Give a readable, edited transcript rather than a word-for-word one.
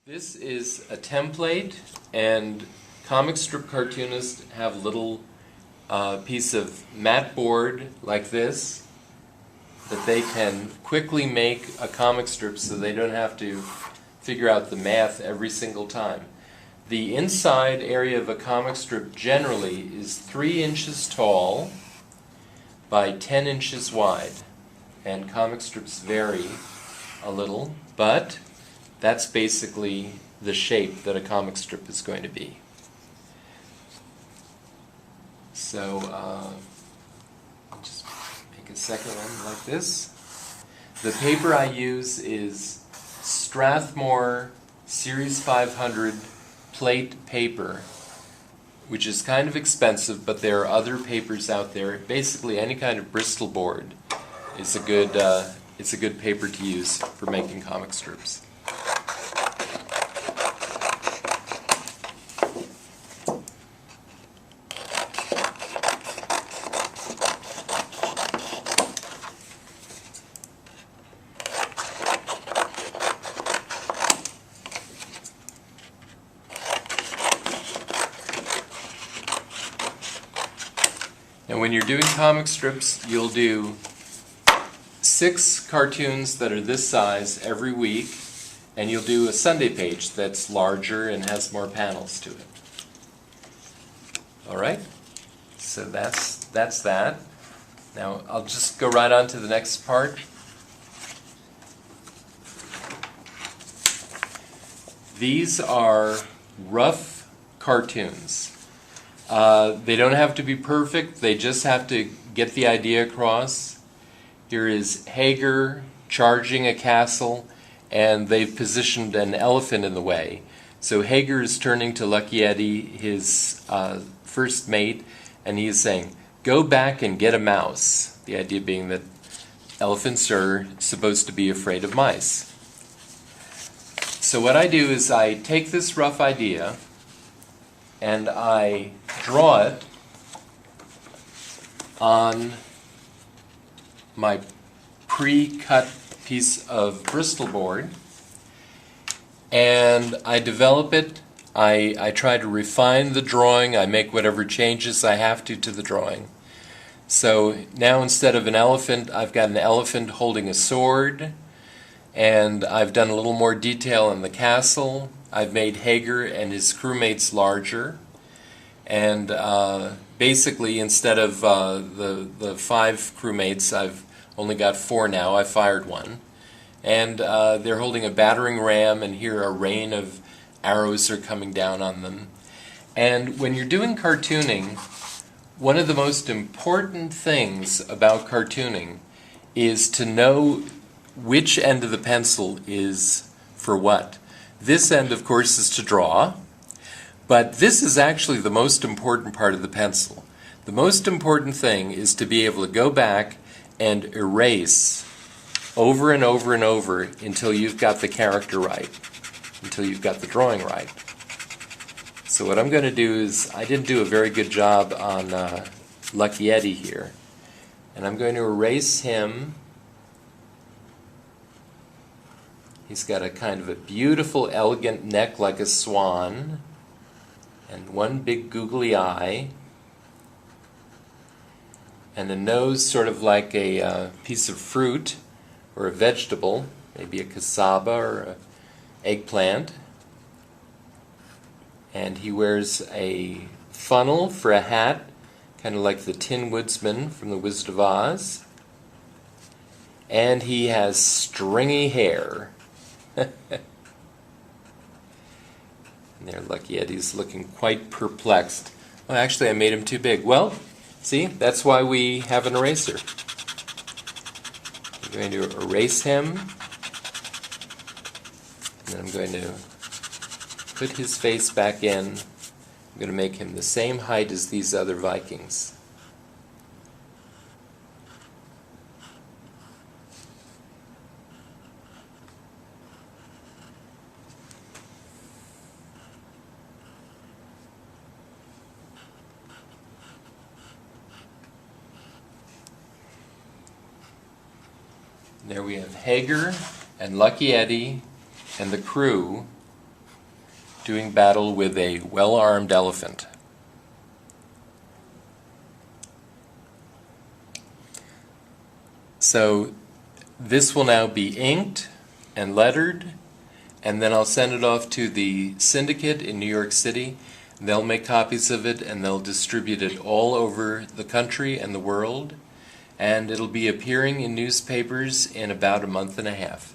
This is a template, and comic strip cartoonists have a little piece of mat board like this that they can quickly make a comic strip so they don't have to figure out the math every single time. The inside area of a comic strip generally is 3 inches tall by 10 inches wide, and comic strips vary a little, but that's basically the shape that a comic strip is going to be. So I'll just make a second one like this. The paper I use is Strathmore Series 500 plate paper, which is kind of expensive, but there are other papers out there. Basically, any kind of Bristol board is a good it's a good paper to use for making comic strips. And when you're doing comic strips, you'll do 6 cartoons that are this size every week, and you'll do a Sunday page that's larger and has more panels to it. Alright, so that's that. Now I'll just go right on to the next part. These are rough cartoons. They don't have to be perfect, they just have to get the idea across. Here is Hagar charging a castle, and they've positioned an elephant in the way. So Hagar is turning to Lucky Eddie, his first mate, and he is saying, "Go back and get a mouse." The idea being that elephants are supposed to be afraid of mice. So what I do is I take this rough idea and I draw it on my pre-cut piece of Bristol board, and I develop it. I try to refine the drawing. I make whatever changes I have to the drawing. So now instead of an elephant, I've got an elephant holding a sword, and I've done a little more detail in the castle. I've made Hagar and his crewmates larger, and basically instead of the 5 crewmates, I've only got 4 now. I fired one, and they're holding a battering ram, and here a rain of arrows are coming down on them. And when you're doing cartooning, one of the most important things about cartooning is to know which end of the pencil is for what. This end, of course, is to draw, but this is actually the most important part of the pencil. The most important thing is to be able to go back and erase over and over and over until you've got the character right, until you've got the drawing right. So what I'm going to do is, I didn't do a very good job on Lucky Eddie here, and I'm going to erase him. He's got a kind of a beautiful, elegant neck like a swan, and one big googly eye, and a nose sort of like a piece of fruit or a vegetable, maybe a cassava or an eggplant. And he wears a funnel for a hat, kind of like the Tin Woodsman from The Wizard of Oz. And he has stringy hair. And there, Lucky Eddie's looking quite perplexed. Well, actually, I made him too big. Well, see, that's why we have an eraser. I'm going to erase him, and then I'm going to put his face back in. I'm going to make him the same height as these other Vikings. There we have Hagar and Lucky Eddie and the crew doing battle with a well-armed elephant. So this will now be inked and lettered, and then I'll send it off to the syndicate in New York City. They'll make copies of it and they'll distribute it all over the country and the world, and it'll be appearing in newspapers in about a month and a half.